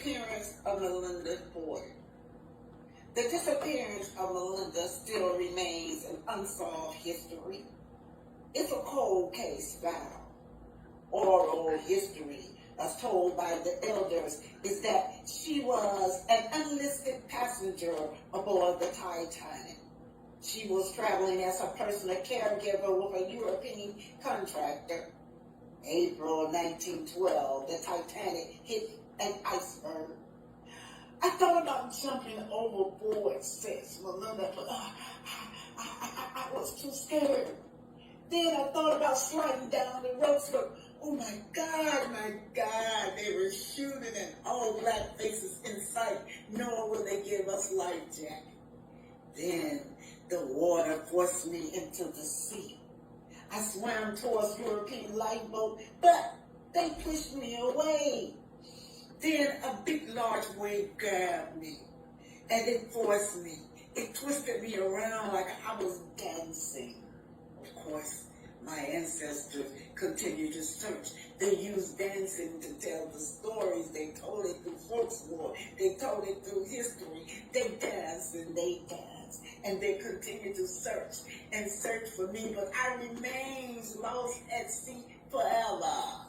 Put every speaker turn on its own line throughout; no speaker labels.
disappearance of Melinda Ford. The disappearance of Melinda still remains an unsolved history. It's a cold case file. Oral history, as told by the elders, is that she was an unlisted passenger aboard the Titanic. She was traveling as a personal caregiver with a European contractor. April 1912, the Titanic hit an iceberg. I thought about jumping overboard, says Melinda, but I was too scared. Then I thought about sliding down the ropes, but oh my God, they were shooting and all black faces in sight, nor would they give us life jacket. Then the water forced me into the sea. I swam towards European lifeboat, but they pushed me away. Then a big, large wave grabbed me, and it forced me. It twisted me around like I was dancing. Of course, my ancestors continued to search. They used dancing to tell the stories. They told it through folklore. They told it through history. They danced and they danced. And they continued to search and search for me. But I remains lost at sea forever.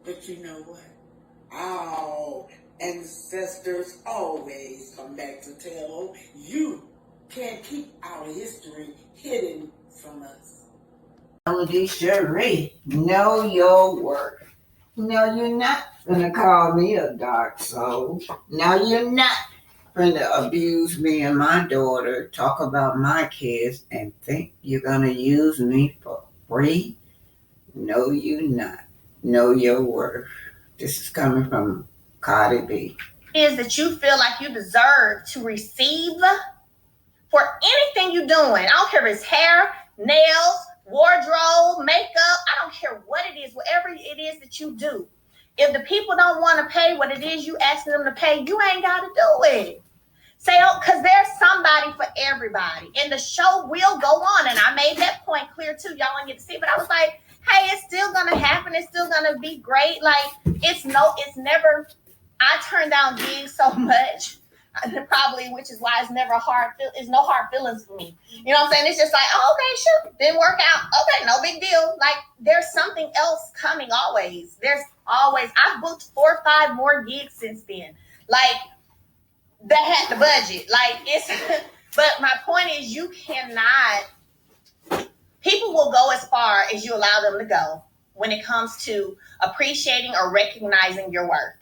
But you know what? Our ancestors always come back to tell. You can't keep our history hidden from us. Melody Cherie, know your worth. No, you're not gonna call me a dark soul. No, you're not gonna abuse me and my daughter, talk about my kids, and think you're gonna use me for free. No, you're not. Know your worth. This is coming from Cardi B.
Is that you feel like you deserve to receive for anything you're doing. I don't care if it's hair, nails, wardrobe, makeup. I don't care what it is, whatever it is that you do. If the people don't want to pay what it is you asking them to pay, you ain't got to do it. Say, oh, because there's somebody for everybody. And the show will go on. And I made that point clear too. Y'all didn't get to see, but I was like, hey, it's still going to happen. It's still going to be great. Like, it's never, I turn down gigs so much, probably, which is why it's never it's no hard feelings for me. You know what I'm saying? It's just like, oh, okay, sure. Didn't work out. Okay, no big deal. Like, there's something else coming always. I've booked 4 or 5 more gigs since then. Like, that had the budget. Like, but my point is, you cannot, people will go as far as you allow them to go when it comes to appreciating or recognizing your worth.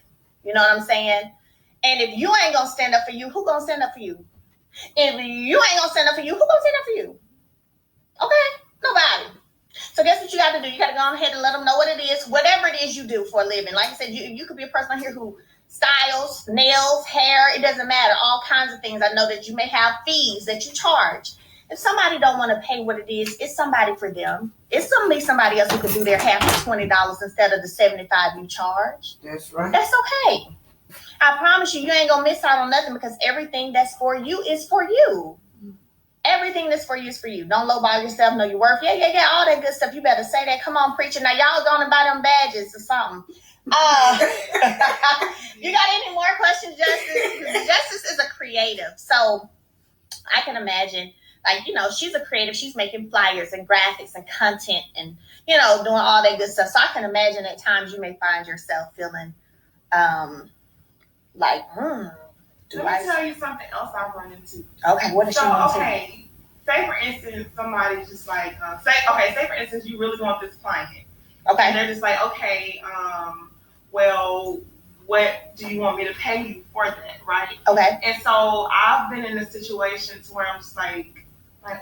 You know what I'm saying? And if you ain't gonna stand up for you, who gonna stand up for you? If you ain't gonna stand up for you, who gonna stand up for you? Okay, nobody. So guess what you got to do? You got to go ahead and let them know what it is, whatever it is you do for a living. Like I said, you could be a person out here who styles, nails, hair, it doesn't matter, all kinds of things. I know that you may have fees that you charge. If somebody don't want to pay what it is, it's somebody for them. It's somebody else who could do their half for $20 instead of the $75 you charge.
That's right.
That's okay. I promise you ain't gonna miss out on nothing because everything that's for you is for you. Everything that's for you is for you. Don't lowball yourself, know your worth. Yeah, all that good stuff. You better say that. Come on, preacher. Now, y'all going to buy them badges or something. You got any more questions, Justice? Justice is a creative. So I can imagine, like, you know, she's a creative. She's making flyers and graphics and content and, you know, doing all that good stuff. So I can imagine at times you may find yourself feeling like,
Let me tell you something else I've run into.
Okay, what is she want to
okay, say for instance, somebody's just like, say for instance, you really want this client.
Okay.
And they're just like, okay, well, what do you want me to pay you for that, right?
Okay.
And so I've been in a situation to where I'm just like,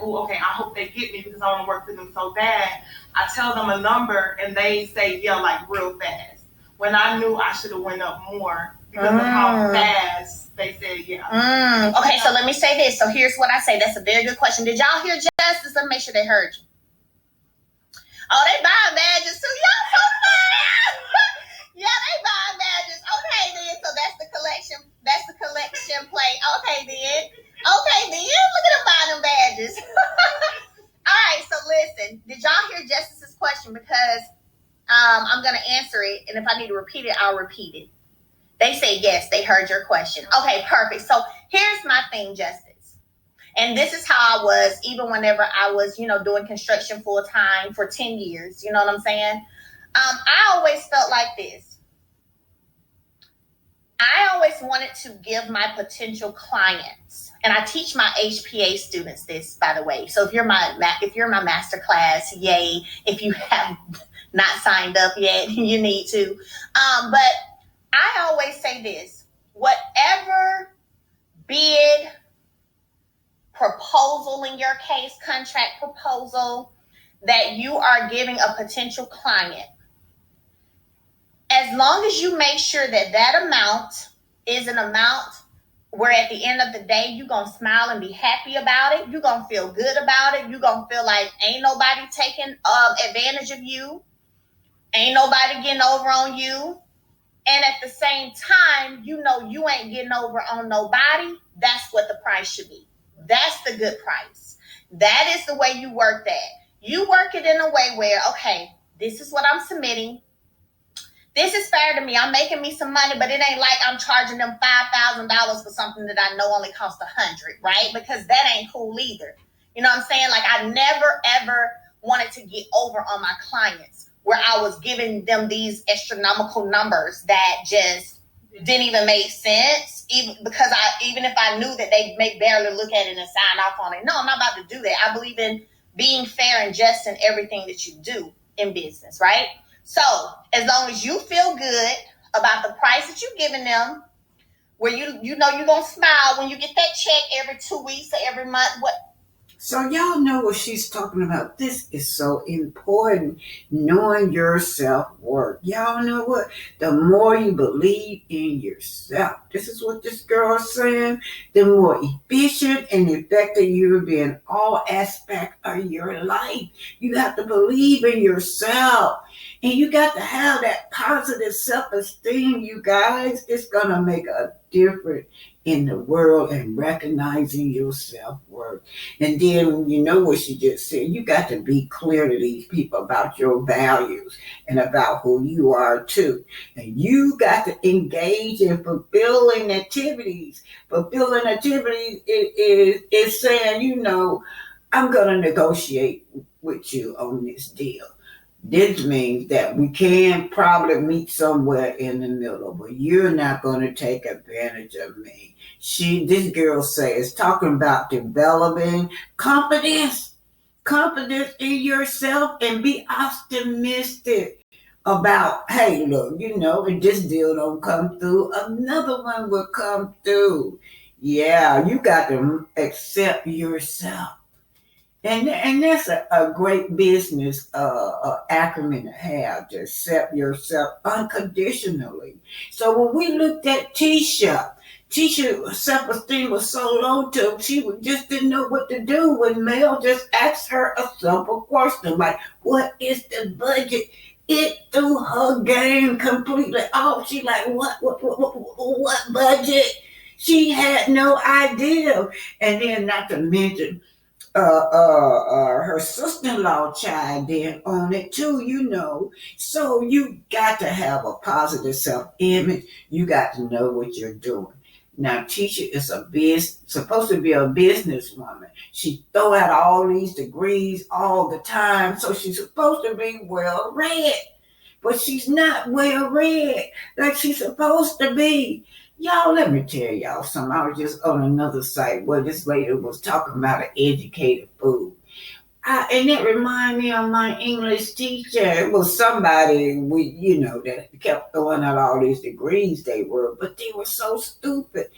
oh, okay, I hope they get me because I want to work for them so bad. I tell them a number and they say, yeah, like real fast. When I knew I should have went up more because of how fast they said, yeah.
Okay, so let me say this. So here's what I say. That's a very good question. Did y'all hear Justice? Let me make sure they heard you. Oh, they buying badges too. Y'all so funny. Yeah, they buying badges. Okay, then. So that's the collection. That's the collection plate. Okay, then. Look at them buying them badges. All right, so listen. Did y'all hear Justice's question? Because I'm going to answer it. And if I need to repeat it, I'll repeat it. They say yes, they heard your question. Okay, perfect. So here's my thing, Justice. And this is how I was even whenever I was, doing construction full time for 10 years. You know what I'm saying? I always felt like this. I always wanted to give my potential clients, and I teach my HPA students this, by the way. So if you're in my master class, yay. If you have not signed up yet, you need to. But I always say this: whatever bid, proposal, in your case, contract proposal, that you are giving a potential client, as long as you make sure that that amount is an amount where at the end of the day, you're going to smile and be happy about it. You're going to feel good about it. You're going to feel like ain't nobody taking advantage of you. Ain't nobody getting over on you. And at the same time, you ain't getting over on nobody. That's what the price should be. That's the good price. That is the way you work that. You work it in a way where, okay, this is what I'm submitting. This is fair to me. I'm making me some money, but it ain't like I'm charging them $5,000 for something that I know only costs $100, right? Because that ain't cool either. You know what I'm saying? Like, I never, ever wanted to get over on my clients where I was giving them these astronomical numbers that just didn't even make sense, even if I knew that they may barely look at it and sign off on it. No, I'm not about to do that. I believe in being fair and just in everything that you do in business, right? So as long as you feel good about the price that you're giving them, where you're going to smile when you get that check every 2 weeks or every month.
So y'all know what she's talking about. This is so important, knowing your self-worth. Y'all know what? The more you believe in yourself, this is what this girl is saying, the more efficient and effective you'll be in all aspects of your life. You have to believe in yourself. And you got to have that positive self-esteem, you guys. It's going to make a difference in the world and recognizing your self-worth. And then, you know what she just said, you got to be clear to these people about your values and about who you are too. And you got to engage in fulfilling activities. Fulfilling activities is saying, I'm going to negotiate with you on this deal. This means that we can probably meet somewhere in the middle, but you're not going to take advantage of me. This girl says, talking about developing confidence in yourself, and be optimistic about, hey, look, if this deal don't come through, another one will come through. Yeah, you got to accept yourself. And that's a great business acronym to have, to accept yourself unconditionally. So when we looked at Tisha's self-esteem was so low too, she just didn't know what to do when Mel just asked her a simple question like, what is the budget? It threw her game completely off. She like, what budget? She had no idea. And then not to mention, her sister-in-law chimed in on it too, So you got to have a positive self-image. You got to know what you're doing. Now, Tisha is supposed to be a businesswoman. She throw out all these degrees all the time, so she's supposed to be well-read. But she's not well-read like she's supposed to be. Y'all, let me tell y'all something. I was just on another site where this lady was talking about an educated fool. And it reminded me of my English teacher. It was somebody that kept throwing out all these degrees but they were so stupid.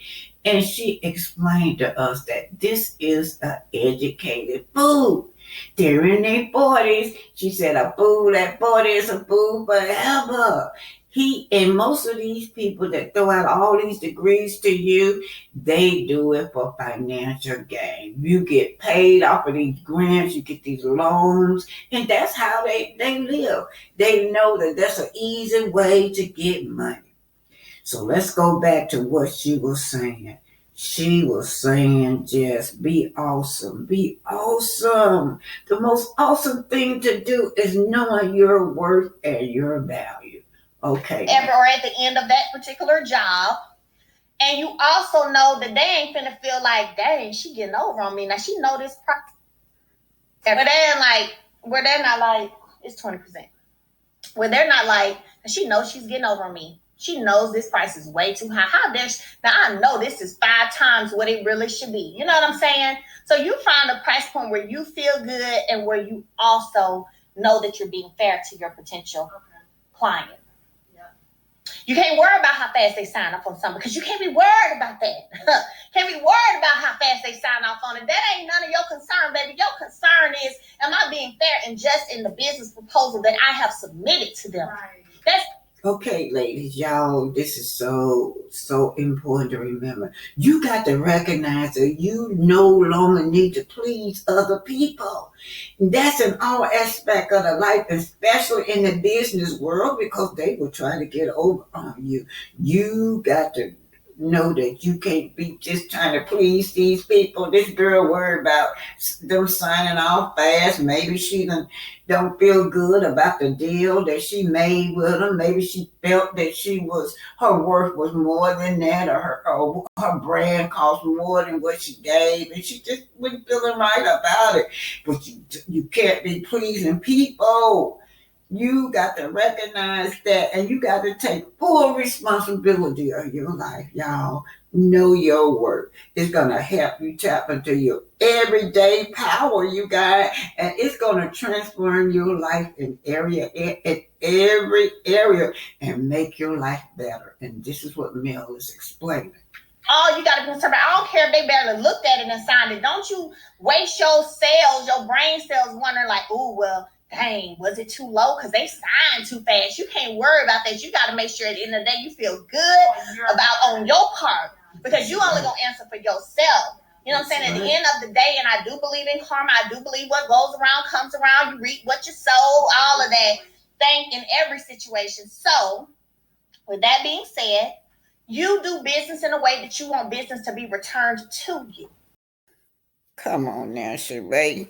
And she explained to us that this is an educated fool. They're in their 40s. She said a fool at 40 is a fool forever. And most of these people that throw out all these degrees to you, they do it for financial gain. You get paid off of these grants, you get these loans, and that's how they live. They know that that's an easy way to get money. So let's go back to what she was saying. She was saying just be awesome. Be awesome. The most awesome thing to do is knowing your worth and your value. Okay.
Or at the end of that particular job. And you also know that they ain't finna feel like, dang, she getting over on me. Now she know this price. Where they're not like, it's 20%. Where they're not like, she knows she's getting over on me. She knows this price is way too high. How dare she? Now I know this is 5 times what it really should be. You know what I'm saying? So you find a price point where you feel good and where you also know that you're being fair to your potential client. You can't worry about how fast they sign up on something because you can't be worried about that. Can't be worried about how fast they sign off on it. That ain't none of your concern, baby. Your concern is, am I being fair and just in the business proposal that I have submitted to them? Right. That's
okay, ladies, y'all, this is so important to remember. You got to recognize that you no longer need to please other people. That's in all aspects of the life, especially in the business world, because they will try to get over on you. You got to know that you can't be just trying to please these people. This girl worried about them signing off fast. Maybe she don't feel good about the deal that she made with them. Maybe she felt that her worth was more than that, or her brand cost more than what she gave, and she just wasn't feeling right about it. But you can't be pleasing people. You got to recognize that, and you got to take full responsibility of your life, y'all. Know your worth. It's going to help you tap into your everyday power you got, and it's going to transform your life in every area and make your life better. And this is what Mel is explaining.
Oh, you got to be concerned. I don't care if they barely looked at it and signed it. Don't you waste your cells, your brain cells, wondering like, oh, well, dang, was it too low? Because they signed too fast. You can't worry about that. You got to make sure at the end of the day you feel good about on your part, because you only going to answer for yourself. You know what I'm saying? At the end of the day, and I do believe in karma. I do believe what goes around comes around. You reap what you sow, all of that thing in every situation. So, with that being said, you do business in a way that you want business to be returned to you.
Come on now, Sheree.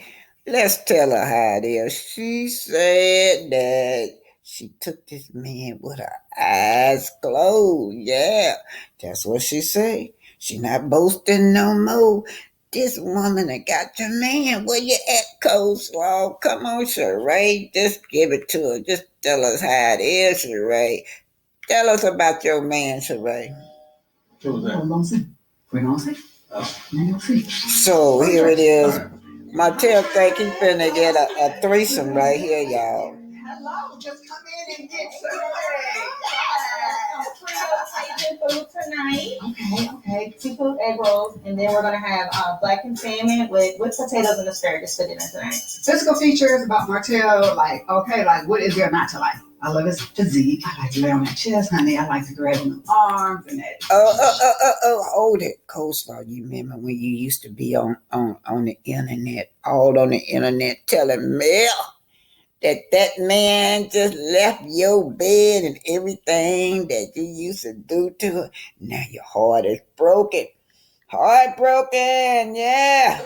Let's tell her how it is. She said that she took this man with her eyes closed. Yeah, that's what she said. She not boasting no more. This woman that got your man. Where you at, Coleslaw? Come on, Sheree. Just give it to her. Just tell us how it is, Sheree. Tell us about your man, Sheree. So here it is. Martell think he finna get a threesome right here, y'all.
Hello, just come in and get food tonight. Okay. Seafood egg rolls, and then we're gonna have black and salmon with potatoes and asparagus for dinner tonight.
Physical features about Martell, like what is there not to like? I love his physique. I like to lay on that chest, honey. I like to grab him the arms and that.
Hold it, Coleslaw. You remember when you used to be on the internet, all on the internet, telling Mel that man just left your bed and everything that you used to do to her. Now your heart is broken. Heartbroken, yeah.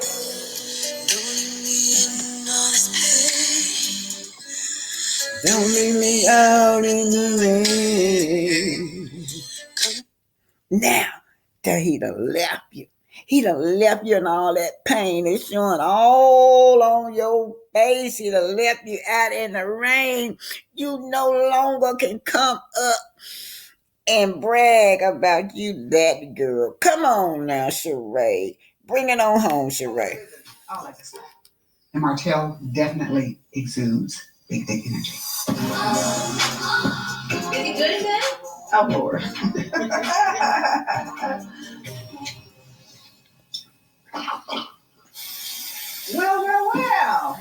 Don't leave me out in the rain. Now that he done left you. He done left you in all that pain. It's showing all on your face. He done left you out in the rain. You no longer can come up and brag about you, that girl. Come on now, Sheree. Bring it on home, Sheree.
I like this stuff. And Martell definitely exudes big energy.
Is he good at that?
Oh, Lord. Well.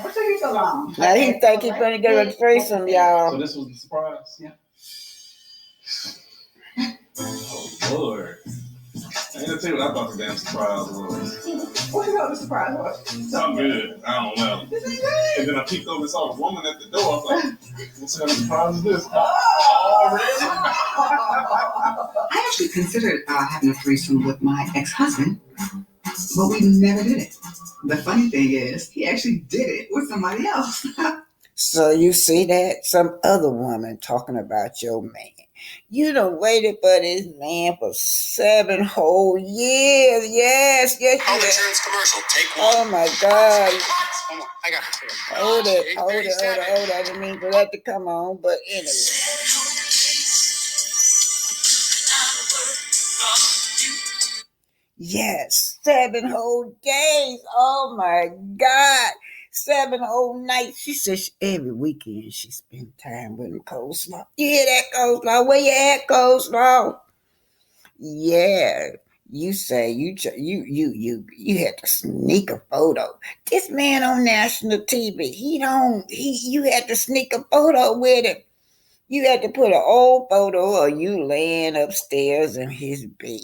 What took you so long?
Now he think he's gonna get a threesome, y'all.
So this was the surprise?
Yeah.
Oh, Lord. I ain't gonna tell you what I thought the damn surprise was.
What you thought the surprise was?
I'm good. I don't know.
This ain't good.
And then I peeked over and saw a woman at the door. I was like, what kind of surprise is this?
Already? I actually considered having a threesome with my ex-husband, but we never did it. The funny thing is, he actually did it with somebody else.
So you see that? Some other woman talking about your man. You done waited for this man for 7 whole years. Yes, yes,
Health
yes.
insurance commercial. Take one.
Oh my God.
Hold on, I got it.
Hold it. I didn't mean for that to come on, but anyway. Yes, 7 whole days. Oh my God. 7 whole nights. She says every weekend she spend time with him, Coleslaw. You hear that, Coleslaw? Where you at, Coleslaw? Yeah. You say you had to sneak a photo. This man on national TV, you had to sneak a photo with him. You had to put an old photo of you laying upstairs in his bed.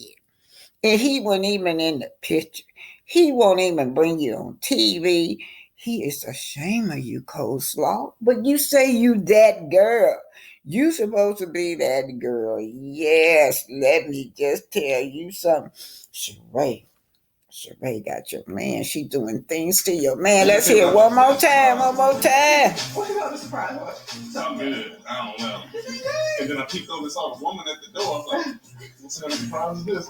And he wasn't even in the picture. He won't even bring you on TV. He is ashamed of you, Coleslaw. But you say you that girl. You supposed to be that girl. Yes, let me just tell you something. Sheree got your man. She doing things to your man. Let's hear it one more time.
What you want to surprise her?
Something good. I don't know. And then I peeked over and saw the woman at the door. I was like, what kind of surprise is this?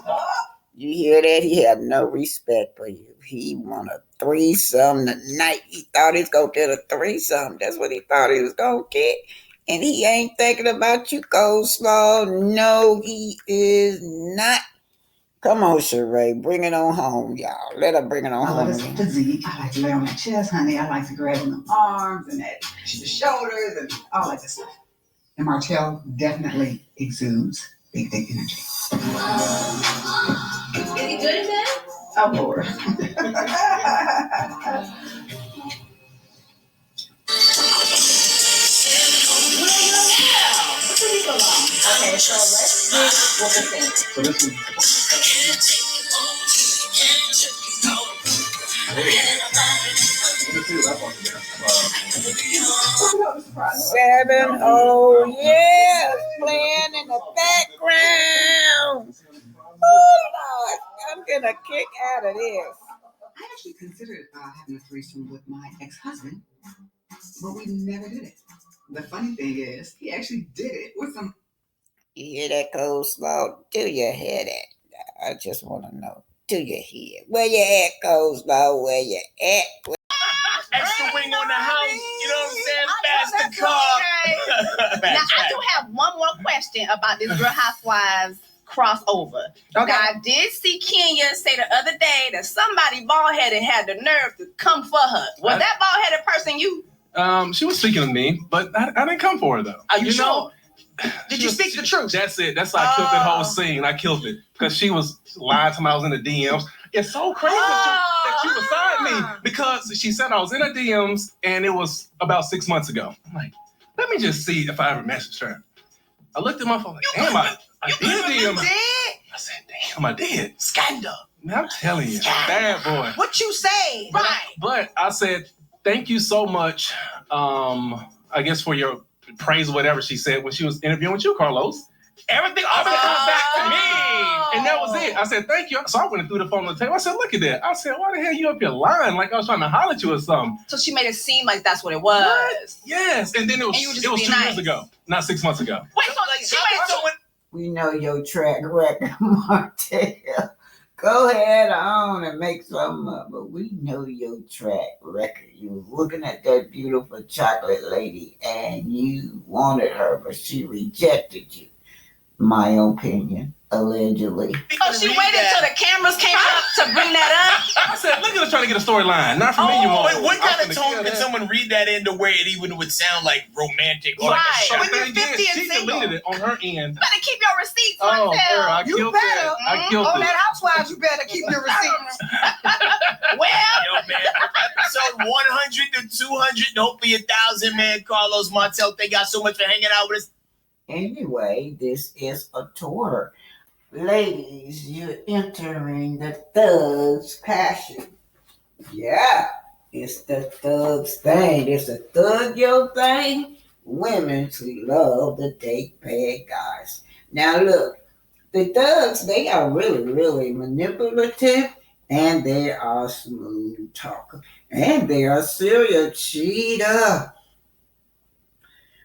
You hear that? He have no respect for you. He want a threesome tonight. He thought he was going to get a threesome. That's what he thought he was going to get. And he ain't thinking about you, Coleslaw. No, he is not. Come on, Sheree. Bring it on home, y'all. Let her bring it on
I love
home.
his physique. I like to lay on that chest, honey. I like to grab on the arms and the shoulders and all that good stuff. And Martell definitely exudes big energy.
Is he good at that?
Oh, Lord.
Okay, so let's see what we think.
So this is. Let's see what I thought about.
7 whole years playing in the background. Oh, Lord. I'm going to kick out of this.
I actually considered having a threesome with my ex-husband, but we never did it. The funny thing is, he actually did it with some.
You hear that, Coleslaw? Do you hear that? I just want to know. Do you hear? Where you at, Coleslaw? Where you at?
Extra wing on the house. You know what I'm saying? Faster car.
Now, I do have one more question about this Real Housewives crossover. Okay. Now, I did see Kenya say the other day that somebody bald-headed had the nerve to come for her. Was that bald-headed person you?
She was speaking to me, but I didn't come for her though.
Are you sure?
know,
Did you speak the truth?
That's it. That's why I killed that whole scene. I killed it because she was lying to me. I was in the DMs. It's so crazy that you beside me because she said I was in her DMs and it was about 6 months ago. I'm like, let me just see if I ever messaged her. I looked at my phone like, damn, I did DM. I said, damn, I did.
Scandal.
Man, I'm telling you, bad boy.
What you say? Right.
But I said, thank you so much, I guess, for your praise, whatever she said when she was interviewing with you, Carlos. Everything comes back to me. And that was it. I said, thank you. So I went and threw the phone on the table. I said, look at that. I said, why the hell you up here lying like I was trying to holler at you or something?
So she made it seem like that's what it was.
What? Yes. And then it was 2 years ago, not 6 months ago.
Wait, so she made it.
We know your track record, Martell. Go ahead on and make something up, but we know your track record. You was looking at that beautiful chocolate lady and you wanted her, but she rejected you. My opinion, allegedly.
Oh, she waited till the cameras came up to bring that up?
I said, look at her trying to get a storyline. Not for me, you won't.
Wait, what kind of tone could someone read that into where it even would sound like romantic or like a show?
When you're 50 and
she
single.
deleted it on her end.
You better keep your receipts,
Oh,
Martell.
girl, I killed that. I killed
On
it.
that Housewives, you better keep your receipts.
Well,
Yo, man, episode 100 to 200, hopefully 1,000, man. Carlos, Martell, thank y'all so much for hanging out with us.
Anyway, this is a tour. Ladies, you're entering the thug's passion. Yeah, it's the thug's thing. It's a thug your thing. Women who love to date bad guys. Now look, the thugs, they are really, really manipulative and they are smooth talker and they are serial cheater.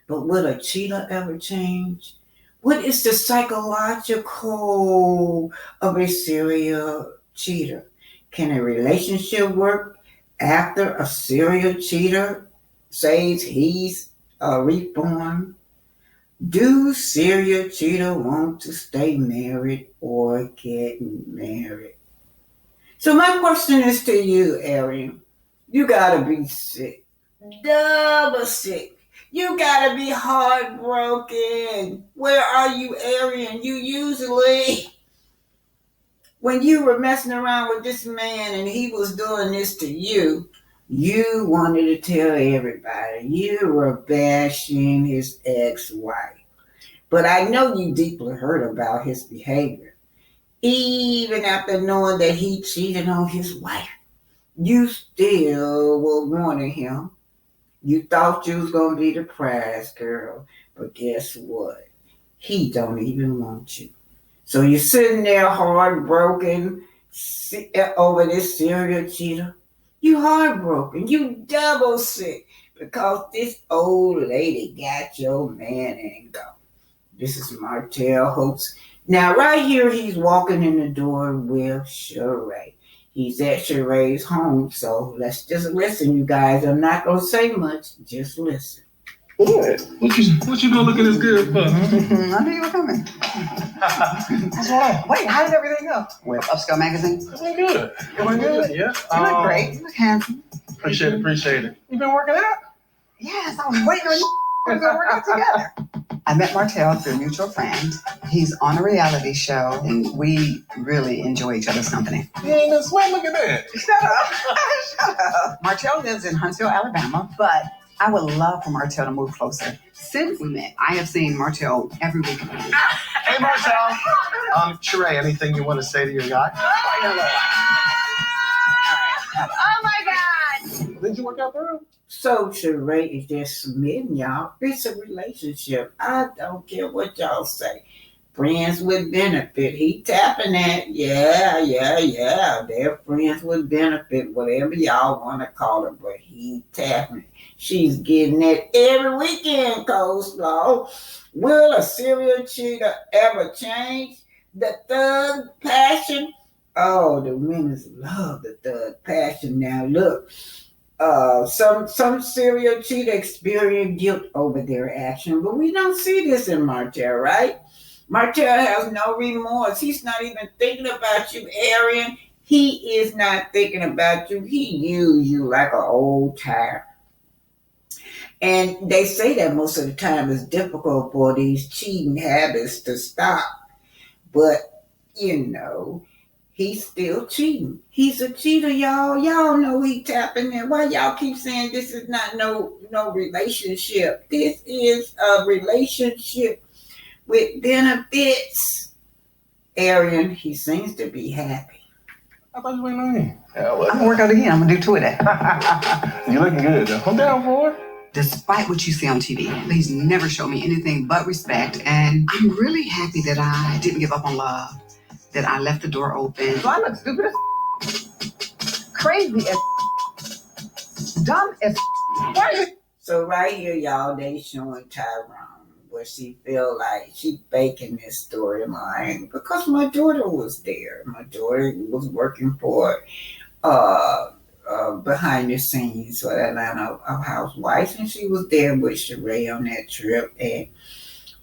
But will a cheater ever change? What is the psychological of a serial cheater? Can a relationship work after a serial cheater says he's reformed? Do serial cheater want to stay married or get married? So my question is to you, Arian. You gotta be sick. Double sick. You gotta be heartbroken. Where are you, Arian? You usually, when you were messing around with this man and he was doing this to you, you wanted to tell everybody. You were bashing his ex-wife. But I know you deeply hurt about his behavior. Even after knowing that he cheated on his wife, you still were wanting him. You thought you was going to be the prize girl, but guess what? He don't even want you. So you're sitting there heartbroken over this serial cheater. You heartbroken. You double sick because this old lady got your man and gone. This is Martell Hopes. Now, right here, he's walking in the door with Sheree. He's at Sheree's home, so let's just listen, you guys. I'm not going to say much. Just listen.
What? What you gonna look at this good for, huh?
I knew you were coming. That's right. Wait, how did everything go with Upscale Magazine?
It went good.
It went good?
Yeah.
You look great. You look handsome.
Appreciate it. You been working out?
Yes, I was waiting on you to go work out together. I met Martell through a mutual friend. He's on a reality show, and we really enjoy each other's company.
You ain't no sweat. Look at that.
Shut up. Shut up. Martell lives in Huntsville, Alabama, but I would love for Martell to move closer. Since we met, I have seen Martell every week.
Hey, Martell. Sheree, anything you want to say to your guy?
Oh my God.
Did you work out for him?
So Sheree is just submitting, y'all. It's a relationship. I don't care what y'all say. Friends with benefit. He tapping that. Yeah. They're friends with benefit, whatever y'all want to call it, but he tapping it. She's getting it every weekend, Coleslaw. Will a serial cheater ever change? The thug passion? Oh, the women love the thug passion. Now look, some serial cheater experience guilt over their action, but we don't see this in Martell, right? Martell has no remorse. He's not even thinking about you, Arian. He is not thinking about you. He used you like an old tire. And they say that most of the time it's difficult for these cheating habits to stop. But, he's still cheating. He's a cheater, y'all. Y'all know he tapping in. Why y'all keep saying this is not no relationship? This is a relationship with benefits. Arian, he seems to be happy.
I thought you waiting on me. Yeah,
I'm gonna work out again. I'm gonna do two of that.
You looking good, though. I'm down for it.
Despite what you see on TV, he's never showed me anything but respect, and I'm really happy that I didn't give up on love, that I left the door open. So I look stupid as crazy as dumb as
So right here, y'all, they showing Tyrone where she feel like she faking this storyline because my daughter was there. My daughter was working for behind the scenes for Atlanta Housewives, and she was there with Sheree on that trip, and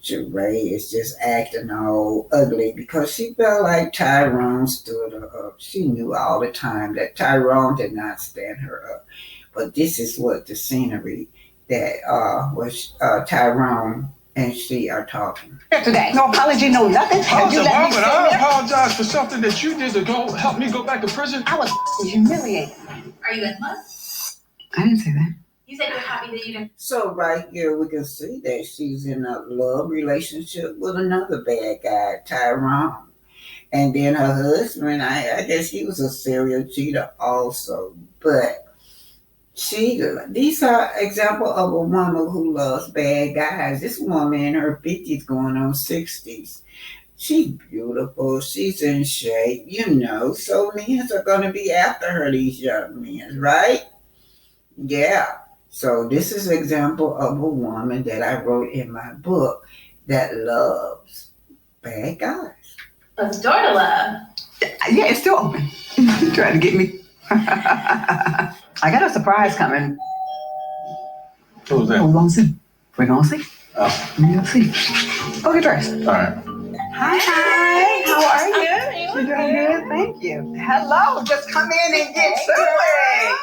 Sheree is just acting all ugly because she felt like Tyrone stood her up. She knew all the time that Tyrone did not stand her up. But this is what the scenery that was Tyrone and she are talking.
today. No apology, no nothing.
I apologize for something that you did to go help me go back to prison.
I was humiliated.
Are you in love?
I didn't say that.
You said you're happy that you didn't.
So right here we can see that she's in a love relationship with another bad guy, Tyrone. And then her husband, I guess he was a serial cheater also. But these are example of a woman who loves bad guys. This woman in her 50s going on 60s. She's beautiful. She's in shape, so men are going to be after her, these young men, right? Yeah. So this is an example of a woman that I wrote in my book that loves bad guys.
Let's door to love.
Yeah, it's still open. Trying to get me. I got a surprise coming.
Who's that?
We're gonna see. We're gonna see.
Oh.
We're gonna see. Go get dressed.
All right.
Hi. How are you? You're doing good. Thank you. Hello. Just come in and get to it.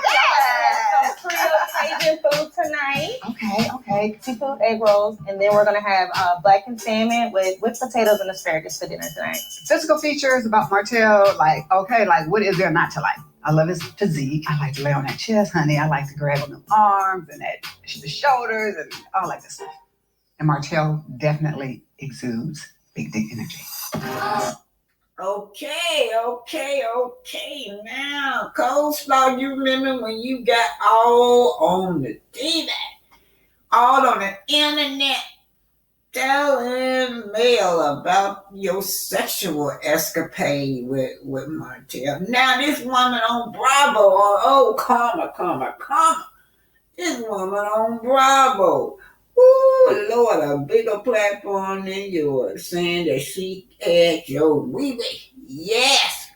Some Creole Cajun food tonight.
Okay.
Seafood egg rolls, and then we're gonna have blackened salmon with potatoes and asparagus for dinner tonight.
Physical features about Martell, like what is there not to like? I love his physique. I like to lay on that chest, honey. I like to grab on the arms and the shoulders and all like this stuff. And Martell definitely exudes big dick energy.
Okay. Now, Coleslaw, you remember when you got all on the TV, all on the internet, telling Mel about your sexual escapade with Martell. Now this woman on Bravo, comma. This woman on Bravo. Ooh, Lord, a bigger platform than yours, saying that she had your wee-wee. Yes.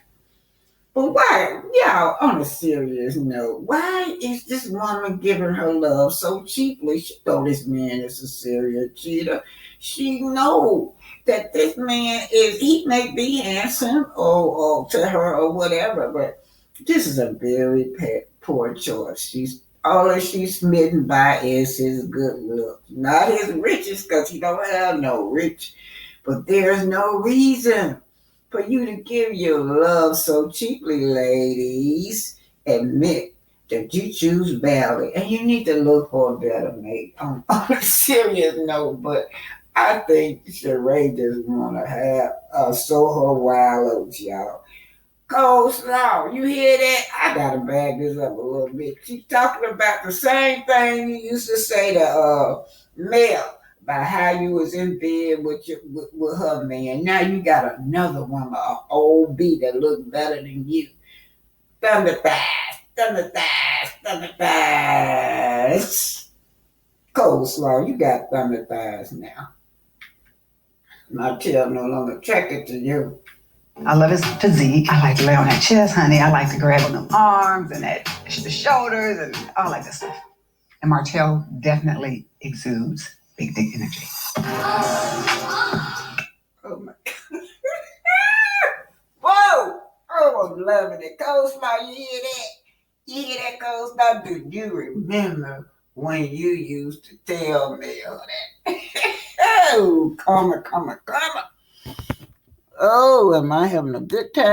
But why, y'all, on a serious note, why is this woman giving her love so cheaply? She know this man is a serial cheater. She know that this man he may be handsome or to her or whatever, but this is a very poor choice. All that she's smitten by is his good look, not his riches, because he don't have no rich. But there's no reason for you to give your love so cheaply, ladies. Admit that you choose badly, and you need to look for a better mate. On a serious note, but I think Sheree just want to have sow her wild oats, y'all. Coleslaw, you hear that? I gotta bag this up a little bit. She's talking about the same thing you used to say to Mel about how you was in bed with her man. Now you got another one, an old B that look better than you. Thunder thighs. Coleslaw, you got thunder thighs now. Martell no longer attracted to you.
I love his physique. I like to lay on that chest, honey. I like to grab on the arms and the shoulders and all like this stuff. And Martell definitely exudes big dick energy.
Oh my God. Whoa! I was loving it. Coleslaw, you hear that? You hear that, Coleslaw? Do you remember when you used to tell me all that? Oh, come on. Oh, am I having a good time?